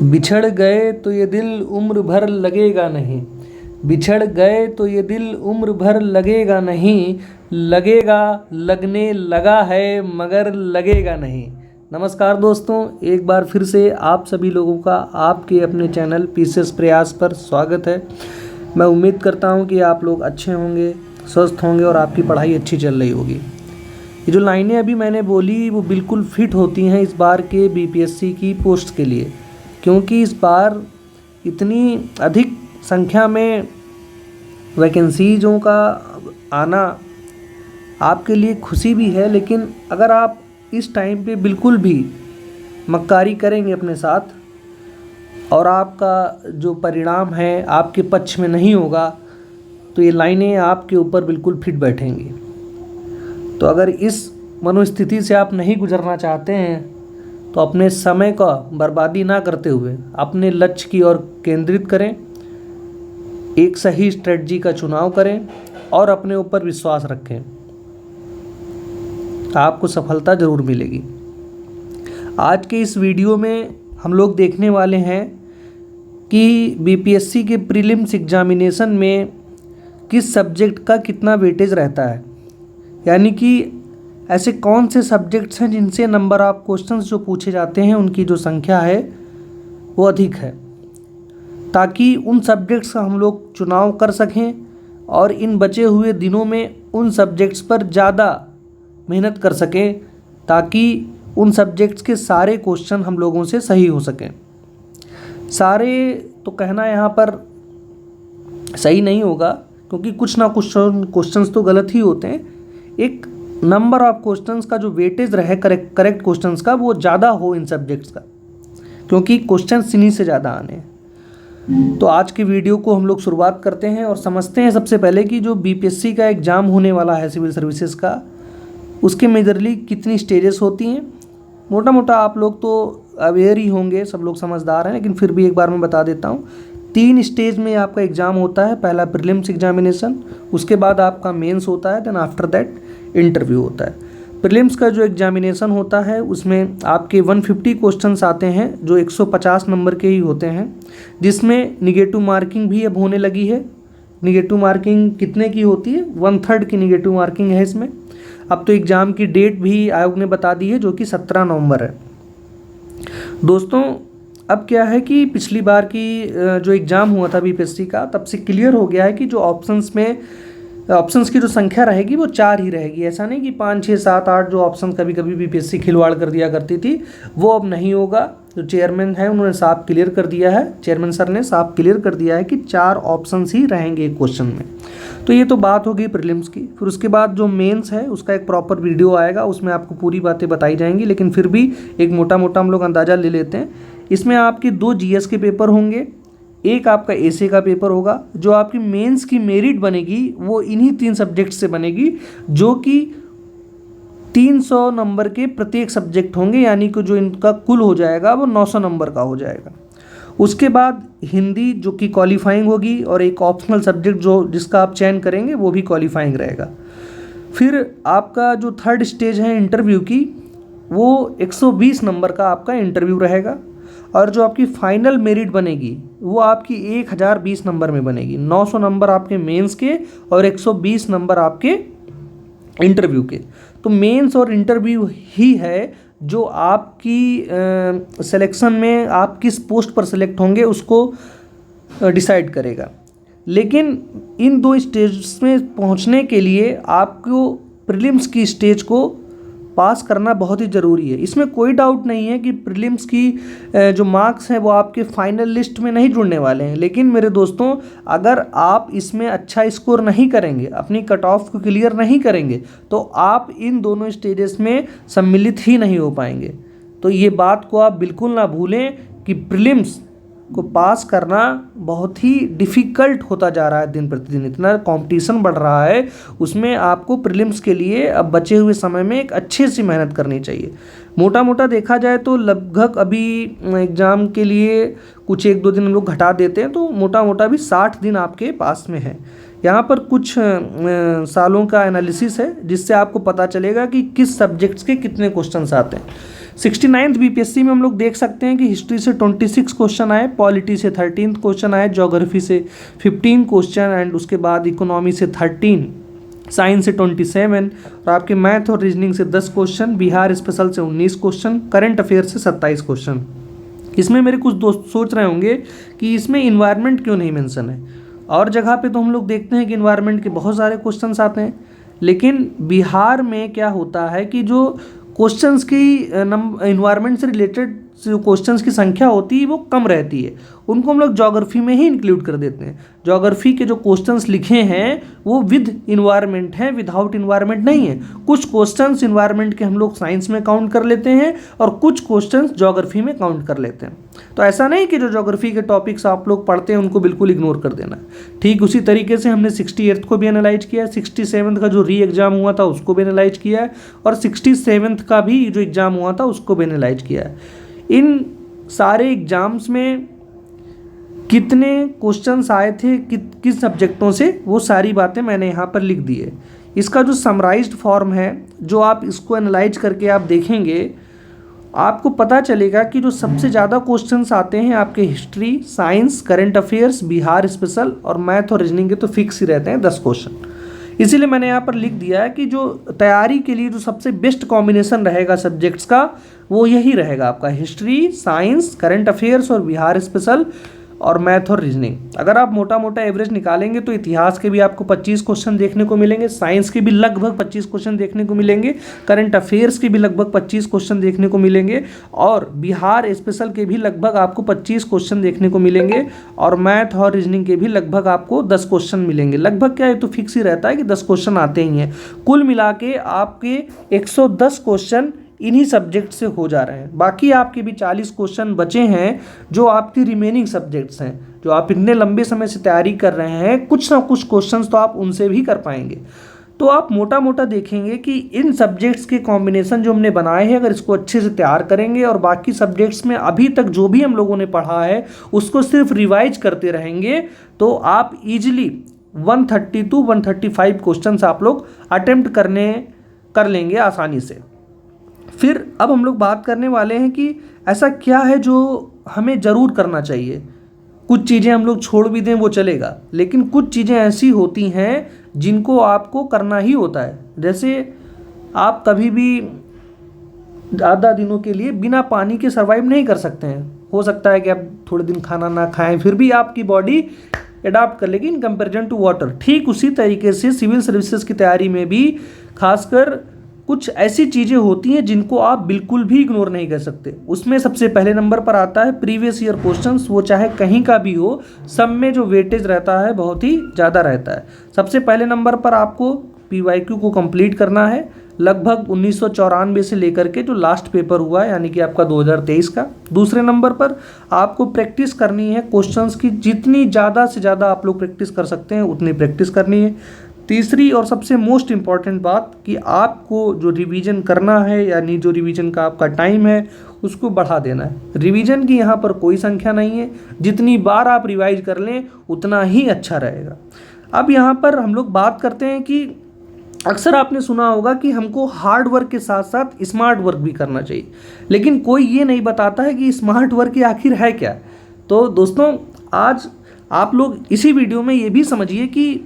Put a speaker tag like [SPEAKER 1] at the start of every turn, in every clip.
[SPEAKER 1] बिछड़ गए तो ये दिल उम्र भर लगेगा नहीं, बिछड़ गए तो ये दिल उम्र भर लगेगा नहीं, लगेगा लगने लगा है मगर लगेगा नहीं। नमस्कार दोस्तों, एक बार फिर से आप सभी लोगों का आपके अपने चैनल पीसेस प्रयास पर स्वागत है। मैं उम्मीद करता हूं कि आप लोग अच्छे होंगे, स्वस्थ होंगे और आपकी पढ़ाई अच्छी चल रही होगी। ये जो लाइनें अभी मैंने बोली वो बिल्कुल फिट होती हैं इस बार के बीपीएससी की पोस्ट के लिए, क्योंकि इस बार इतनी अधिक संख्या में वैकेंसीज़ों का आना आपके लिए खुशी भी है, लेकिन अगर आप इस टाइम पे बिल्कुल भी मक्कारी करेंगे अपने साथ और आपका जो परिणाम है आपके पक्ष में नहीं होगा तो ये लाइनें आपके ऊपर बिल्कुल फिट बैठेंगी। तो अगर इस मनोस्थिति से आप नहीं गुजरना चाहते हैं तो अपने समय का बर्बादी ना करते हुए अपने लक्ष्य की ओर केंद्रित करें, एक सही स्ट्रेटजी का चुनाव करें और अपने ऊपर विश्वास रखें। आपको सफलता ज़रूर मिलेगी। आज के इस वीडियो में हम लोग देखने वाले हैं कि बीपीएससी के प्रीलिम्स एग्जामिनेशन में किस सब्जेक्ट का कितना वेटेज रहता है, यानी कि ऐसे कौन से सब्जेक्ट्स हैं जिनसे नंबर ऑफ क्वेश्चंस जो पूछे जाते हैं उनकी जो संख्या है वो अधिक है, ताकि उन सब्जेक्ट्स का हम लोग चुनाव कर सकें और इन बचे हुए दिनों में उन सब्जेक्ट्स पर ज़्यादा मेहनत कर सकें, ताकि उन सब्जेक्ट्स के सारे क्वेश्चन हम लोगों से सही हो सकें। सारे तो कहना यहाँ पर सही नहीं होगा, क्योंकि कुछ ना कुछ क्वेश्चंस तो गलत ही होते हैं। एक नंबर ऑफ क्वेश्चंस का जो वेटेज रहे करेक्ट क्वेश्चंस का वो ज़्यादा हो इन सब्जेक्ट्स का, क्योंकि क्वेश्चंस इन्हीं से ज़्यादा आने हैं। तो आज की वीडियो को हम लोग शुरुआत करते हैं और समझते हैं सबसे पहले कि जो बीपीएससी का एग्ज़ाम होने वाला है सिविल सर्विसेज का, उसके मेजरली कितनी स्टेजेस होती हैं। मोटा मोटा आप लोग तो अवेयर ही होंगे, सब लोग समझदार हैं, लेकिन फिर भी एक बार मैं बता देता हूँ। 3 स्टेज में आपका एग्ज़ाम होता है। पहला प्रीलिम्स एग्जामिनेशन, उसके बाद आपका मेंस होता है, देन आफ्टर दैट इंटरव्यू होता है। प्रीलिम्स का जो एग्जामिनेशन होता है उसमें आपके 150 क्वेश्चंस आते हैं जो 150 नंबर के ही होते हैं, जिसमें निगेटिव मार्किंग भी अब होने लगी है। निगेटिव मार्किंग कितने की होती है? 1/3 की निगेटिव मार्किंग है इसमें। अब तो एग्ज़ाम की डेट भी आयोग ने बता दी है, जो कि 17 नवंबर है। दोस्तों, अब क्या है कि पिछली बार की जो एग्ज़ाम हुआ था बीपीएससी का, तब से क्लियर हो गया है कि जो ऑप्शंस की जो संख्या रहेगी वो 4 ही रहेगी। ऐसा नहीं कि 5, 6, 7, 8 जो ऑप्शन कभी कभी बीपीएससी खिलवाड़ कर दिया करती थी, वो अब नहीं होगा। जो चेयरमैन है उन्होंने साफ क्लियर कर दिया है, चेयरमैन सर ने साफ क्लियर कर दिया है कि 4 ऑप्शंस ही रहेंगे एक क्वेश्चन में। तो ये तो बात होगी प्रीलिम्स की। फिर उसके बाद जो मेंस है उसका एक प्रॉपर वीडियो आएगा, उसमें आपको पूरी बातें बताई जाएंगी, लेकिन फिर भी एक मोटा मोटा हम लोग अंदाज़ा ले लेते हैं। इसमें आपके 2 जीएस के पेपर होंगे, एक आपका एसए का पेपर होगा। जो आपकी मेंस की मेरिट बनेगी वो इन्हीं 3 सब्जेक्ट से बनेगी, जो कि 300 नंबर के प्रत्येक सब्जेक्ट होंगे, यानी कि जो इनका कुल हो जाएगा वो 900 नंबर का हो जाएगा। उसके बाद हिंदी जो कि क्वालिफाइंग होगी, और एक ऑप्शनल सब्जेक्ट जो जिसका आप चयन करेंगे वो भी क्वालिफाइंग रहेगा। फिर आपका जो 3rd स्टेज है इंटरव्यू की, वो 120 नंबर का आपका इंटरव्यू रहेगा, और जो आपकी फाइनल मेरिट बनेगी वो आपकी 1020 नंबर में बनेगी। 900 नंबर आपके मेंस के और 120 नंबर आपके इंटरव्यू के। तो मेंस और इंटरव्यू ही है जो आपकी सिलेक्शन में आप किस पोस्ट पर सिलेक्ट होंगे उसको डिसाइड करेगा। लेकिन इन 2 स्टेज में पहुंचने के लिए आपको प्रीलिम्स की स्टेज को पास करना बहुत ही ज़रूरी है। इसमें कोई डाउट नहीं है कि प्रीलिम्स की जो मार्क्स हैं वो आपके फाइनल लिस्ट में नहीं जुड़ने वाले हैं, लेकिन मेरे दोस्तों, अगर आप इसमें अच्छा स्कोर नहीं करेंगे, अपनी कट ऑफ को क्लियर नहीं करेंगे, तो आप इन दोनों स्टेजेस में सम्मिलित ही नहीं हो पाएंगे। तो ये बात को आप बिल्कुल ना भूलें कि प्रीलिम्स को पास करना बहुत ही डिफ़िकल्ट होता जा रहा है दिन प्रतिदिन। इतना कंपटीशन बढ़ रहा है, उसमें आपको प्रीलिम्स के लिए अब बचे हुए समय में एक अच्छी सी मेहनत करनी चाहिए। मोटा मोटा देखा जाए तो लगभग अभी एग्ज़ाम के लिए कुछ 1-2 दिन हम लोग घटा देते हैं, तो मोटा मोटा भी 60 दिन आपके पास में है। यहाँ पर कुछ सालों का एनालिसिस है, जिससे आपको पता चलेगा कि किस सब्जेक्ट्स के कितने क्वेश्चंस आते हैं। 69th बीपीएससी में हम लोग देख सकते हैं कि हिस्ट्री से 26 क्वेश्चन आए, पॉलिटी से 13 क्वेश्चन आए, ज्योग्राफी से 15 क्वेश्चन एंड उसके बाद इकोनॉमी से 13, साइंस से 27 और आपके मैथ और रीजनिंग से 10 क्वेश्चन, बिहार स्पेशल से 19 क्वेश्चन, करंट अफेयर से 27 क्वेश्चन। इसमें मेरे कुछ दोस्त सोच रहे होंगे कि इसमें इन्वायरमेंट क्यों नहीं मेंशन है। और जगह पे तो हम लोग देखते हैं कि इन्वायरमेंट के बहुत सारे क्वेश्चंस आते हैं, लेकिन बिहार में क्या होता है कि जो क्वेश्चंस की इन्वायरमेंट से रिलेटेड जो क्वेश्चंस की संख्या होती है वो कम रहती है, उनको हम लोग ज्योग्राफी में ही इंक्लूड कर देते हैं। ज्योग्राफी के जो क्वेश्चंस लिखे हैं वो विद इन्वायरमेंट हैं, विदाउट इन्वायरमेंट नहीं है। कुछ क्वेश्चंस इन्वायरमेंट के हम लोग साइंस में काउंट कर लेते हैं और कुछ क्वेश्चंस ज्योग्राफी में काउंट कर लेते हैं। तो ऐसा नहीं कि जो ज्योग्राफी के टॉपिक्स आप लोग पढ़ते हैं उनको बिल्कुल इग्नोर कर देना है। ठीक उसी तरीके से हमने 68th को भी एनालाइज किया है, 67th का जो री एग्ज़ाम हुआ था उसको भी एनालाइज किया है और 67th का भी जो एग्ज़ाम हुआ था उसको भी एनालाइज किया है। इन सारे एग्ज़ाम्स में कितने क्वेश्चंस आए थे किस सब्जेक्टों से, वो सारी बातें मैंने यहाँ पर लिख दी है। इसका जो समराइज्ड फॉर्म है, जो आप इसको एनालाइज करके आप देखेंगे, आपको पता चलेगा कि जो सबसे ज़्यादा क्वेश्चंस आते हैं आपके history, science, current affairs, Bihar special और मैथ और रीजनिंग के तो फिक्स ही रहते हैं 10 क्वेश्चन। इसीलिए मैंने यहाँ पर लिख दिया है कि जो तैयारी के लिए जो सबसे बेस्ट कॉम्बिनेशन रहेगा सब्जेक्ट्स का वो यही रहेगा आपका हिस्ट्री, साइंस, करंट अफेयर्स और बिहार स्पेशल और मैथ और रीजनिंग। अगर आप मोटा मोटा एवरेज निकालेंगे तो इतिहास के भी आपको 25 क्वेश्चन देखने को मिलेंगे, साइंस के भी लगभग 25 क्वेश्चन देखने को मिलेंगे, करंट अफेयर्स के भी लगभग 25 क्वेश्चन देखने को मिलेंगे और बिहार स्पेशल के भी लगभग आपको 25 क्वेश्चन देखने को मिलेंगे और मैथ और रीजनिंग के भी लगभग आपको 10 क्वेश्चन मिलेंगे। लगभग क्या है, तो फिक्स ही रहता है कि 10 क्वेश्चन आते ही हैं। कुल मिला के आपके 110 क्वेश्चन इन्हीं सब्जेक्ट से हो जा रहे हैं। बाकी आपके भी 40 क्वेश्चन बचे हैं जो आपकी रिमेनिंग सब्जेक्ट्स हैं, जो आप इतने लंबे समय से तैयारी कर रहे हैं, कुछ ना कुछ क्वेश्चंस तो आप उनसे भी कर पाएंगे। तो आप मोटा मोटा देखेंगे कि इन सब्जेक्ट्स के कॉम्बिनेशन जो हमने बनाए हैं, अगर इसको अच्छे से तैयार करेंगे और बाकी सब्जेक्ट्स में अभी तक जो भी हम लोगों ने पढ़ा है उसको सिर्फ रिवाइज करते रहेंगे, तो आप ईजिली 130 to 135 क्वेश्चंस आप लोग अटेम्प्ट कर लेंगे आसानी से। फिर अब हम लोग बात करने वाले हैं कि ऐसा क्या है जो हमें ज़रूर करना चाहिए। कुछ चीज़ें हम लोग छोड़ भी दें वो चलेगा, लेकिन कुछ चीज़ें ऐसी होती हैं जिनको आपको करना ही होता है। जैसे आप कभी भी ज़्यादा दिनों के लिए बिना पानी के सर्वाइव नहीं कर सकते हैं। हो सकता है कि आप थोड़े दिन खाना ना खाएं, फिर भी आपकी बॉडी अडाप्ट कर लेगी इन कंपेरिजन टू वाटर। ठीक उसी तरीके से सिविल सर्विसेज की तैयारी में भी खासकर कुछ ऐसी चीज़ें होती हैं जिनको आप बिल्कुल भी इग्नोर नहीं कर सकते। उसमें सबसे पहले नंबर पर आता है प्रीवियस ईयर क्वेश्चंस। वो चाहे कहीं का भी हो, सब में जो वेटेज रहता है बहुत ही ज़्यादा रहता है। सबसे पहले नंबर पर आपको PYQ को कंप्लीट करना है, लगभग 1994 से लेकर के जो लास्ट पेपर हुआ है, यानी कि आपका 2023 का। दूसरे नंबर पर आपको प्रैक्टिस करनी है क्वेश्चंस की, जितनी ज़्यादा से ज़्यादा आप लोग प्रैक्टिस कर सकते हैं उतनी प्रैक्टिस करनी है। तीसरी और सबसे मोस्ट इम्पॉर्टेंट बात कि आपको जो रिवीजन करना है, यानी जो रिवीजन का आपका टाइम है उसको बढ़ा देना है। रिवीजन की यहाँ पर कोई संख्या नहीं है, जितनी बार आप रिवाइज कर लें उतना ही अच्छा रहेगा। अब यहाँ पर हम लोग बात करते हैं कि अक्सर आपने सुना होगा कि हमको हार्ड वर्क के साथ साथ स्मार्ट वर्क भी करना चाहिए, लेकिन कोई ये नहीं बताता है कि स्मार्ट वर्क की आखिर है क्या। तो दोस्तों, आज आप लोग इसी वीडियो में ये भी समझिए कि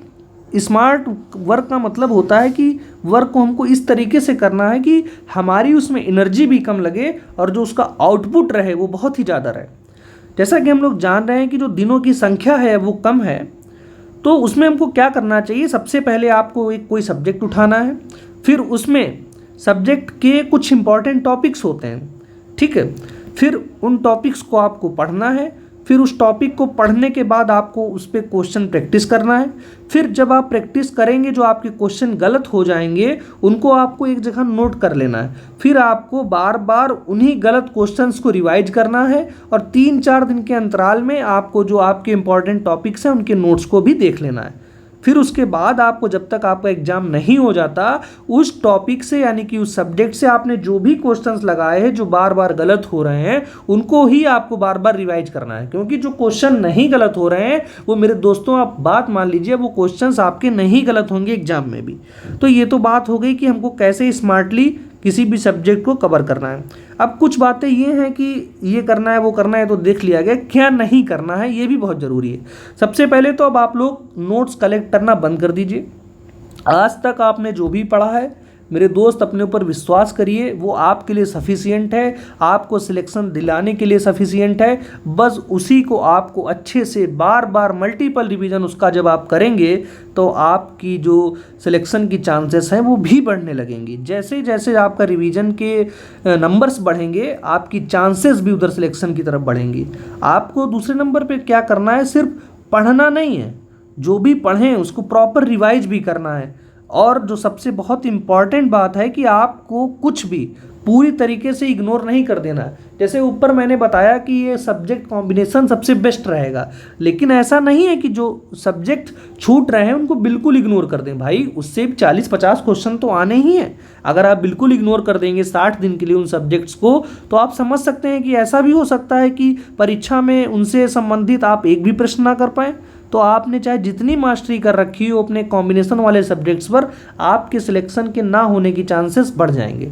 [SPEAKER 1] स्मार्ट वर्क का मतलब होता है कि वर्क को हमको इस तरीके से करना है कि हमारी उसमें एनर्जी भी कम लगे और जो उसका आउटपुट रहे वो बहुत ही ज़्यादा रहे। जैसा कि हम लोग जान रहे हैं कि जो दिनों की संख्या है वो कम है, तो उसमें हमको क्या करना चाहिए। सबसे पहले आपको एक कोई सब्जेक्ट उठाना है, फिर उसमें सब्जेक्ट के कुछ इंपॉर्टेंट टॉपिक्स होते हैं, ठीक है। फिर उन टॉपिक्स को आपको पढ़ना है, फिर उस टॉपिक को पढ़ने के बाद आपको उस पर क्वेश्चन प्रैक्टिस करना है। फिर जब आप प्रैक्टिस करेंगे, जो आपके क्वेश्चन गलत हो जाएंगे उनको आपको एक जगह नोट कर लेना है। फिर आपको बार बार उन्हीं गलत क्वेश्चंस को रिवाइज करना है और 3-4 दिन के अंतराल में आपको जो आपके इंपॉर्टेंट टॉपिक्स हैं उनके नोट्स को भी देख लेना है। फिर उसके बाद आपको, जब तक आपका एग्जाम नहीं हो जाता, उस टॉपिक से यानी कि उस सब्जेक्ट से आपने जो भी क्वेश्चंस लगाए हैं जो बार बार गलत हो रहे हैं उनको ही आपको बार बार रिवाइज करना है। क्योंकि जो क्वेश्चन नहीं गलत हो रहे हैं वो, मेरे दोस्तों आप बात मान लीजिए, वो क्वेश्चंस आपके नहीं गलत होंगे एग्जाम में भी। तो ये तो बात हो गई कि हमको कैसे स्मार्टली किसी भी सब्जेक्ट को कवर करना है। अब कुछ बातें ये हैं कि ये करना है वो करना है तो देख लिया गया, क्या नहीं करना है ये भी बहुत ज़रूरी है। सबसे पहले तो अब आप लोग नोट्स कलेक्ट करना बंद कर दीजिए। आज तक आपने जो भी पढ़ा है मेरे दोस्त अपने ऊपर विश्वास करिए, वो आपके लिए सफिशिएंट है, आपको सिलेक्शन दिलाने के लिए सफिशिएंट है। बस उसी को आपको अच्छे से बार बार मल्टीपल रिवीजन उसका जब आप करेंगे तो आपकी जो सिलेक्शन की चांसेस हैं वो भी बढ़ने लगेंगी। जैसे जैसे आपका रिवीजन के नंबर्स बढ़ेंगे आपकी चांसेस भी उधर सिलेक्शन की तरफ बढ़ेंगी। आपको दूसरे नंबर पे क्या करना है, सिर्फ पढ़ना नहीं है, जो भी पढ़ें उसको प्रॉपर रिवाइज भी करना है। और जो सबसे बहुत इम्पॉर्टेंट बात है कि आपको कुछ भी पूरी तरीके से इग्नोर नहीं कर देना है। जैसे ऊपर मैंने बताया कि ये सब्जेक्ट कॉम्बिनेशन सबसे बेस्ट रहेगा, लेकिन ऐसा नहीं है कि जो सब्जेक्ट छूट रहे हैं उनको बिल्कुल इग्नोर कर दें। भाई उससे 40-50 क्वेश्चन तो आने ही हैं। अगर आप बिल्कुल इग्नोर कर देंगे 60 दिन के लिए उन सब्जेक्ट्स को, तो आप समझ सकते हैं कि ऐसा भी हो सकता है कि परीक्षा में उनसे संबंधित आप एक भी प्रश्न ना कर पाएँ। तो आपने चाहे जितनी मास्टरी कर रखी हो अपने कॉम्बिनेशन वाले सब्जेक्ट्स पर, आपके सिलेक्शन के ना होने की चांसेस बढ़ जाएंगे।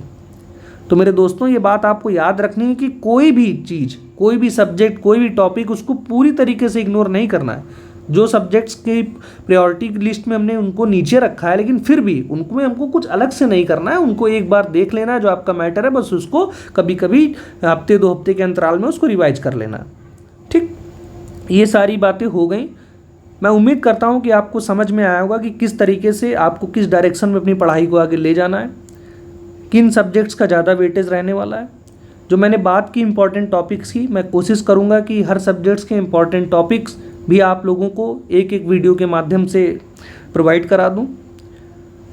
[SPEAKER 1] तो मेरे दोस्तों ये बात आपको याद रखनी है कि कोई भी चीज़, कोई भी सब्जेक्ट, कोई भी टॉपिक उसको पूरी तरीके से इग्नोर नहीं करना है। जो सब्जेक्ट्स की प्रायोरिटी लिस्ट में हमने उनको नीचे रखा है, लेकिन फिर भी उनको में हमको कुछ अलग से नहीं करना है, उनको एक बार देख लेना है। जो आपका मैटर है बस उसको कभी कभी हफ्ते 2 हफ्ते के अंतराल में उसको रिवाइज कर लेना। ठीक, ये सारी बातें हो गई। मैं उम्मीद करता हूँ कि आपको समझ में आया होगा कि किस तरीके से आपको किस डायरेक्शन में अपनी पढ़ाई को आगे ले जाना है, किन सब्जेक्ट्स का ज़्यादा वेटेज रहने वाला है। जो मैंने बात की इंपॉर्टेंट टॉपिक्स की, मैं कोशिश करूँगा कि हर सब्जेक्ट्स के इंपॉर्टेंट टॉपिक्स भी आप लोगों को एक एक वीडियो के माध्यम से प्रोवाइड करा दूँ।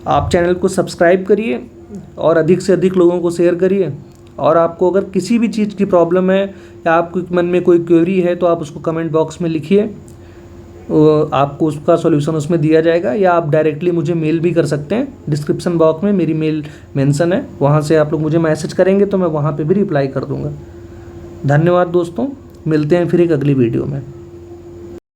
[SPEAKER 1] आप चैनल को सब्सक्राइब करिए और अधिक से अधिक लोगों को शेयर करिए। और आपको अगर किसी भी चीज़ की प्रॉब्लम है या आपके मन में कोई क्वेरी है तो आप उसको कमेंट बॉक्स में लिखिए, आपको उसका सॉल्यूशन उसमें दिया जाएगा। या आप डायरेक्टली मुझे मेल भी कर सकते हैं, डिस्क्रिप्शन बॉक्स में मेरी मेल मेंशन है, वहाँ से आप लोग मुझे मैसेज करेंगे तो मैं वहाँ पे भी रिप्लाई कर दूँगा। धन्यवाद दोस्तों, मिलते हैं फिर एक अगली वीडियो में।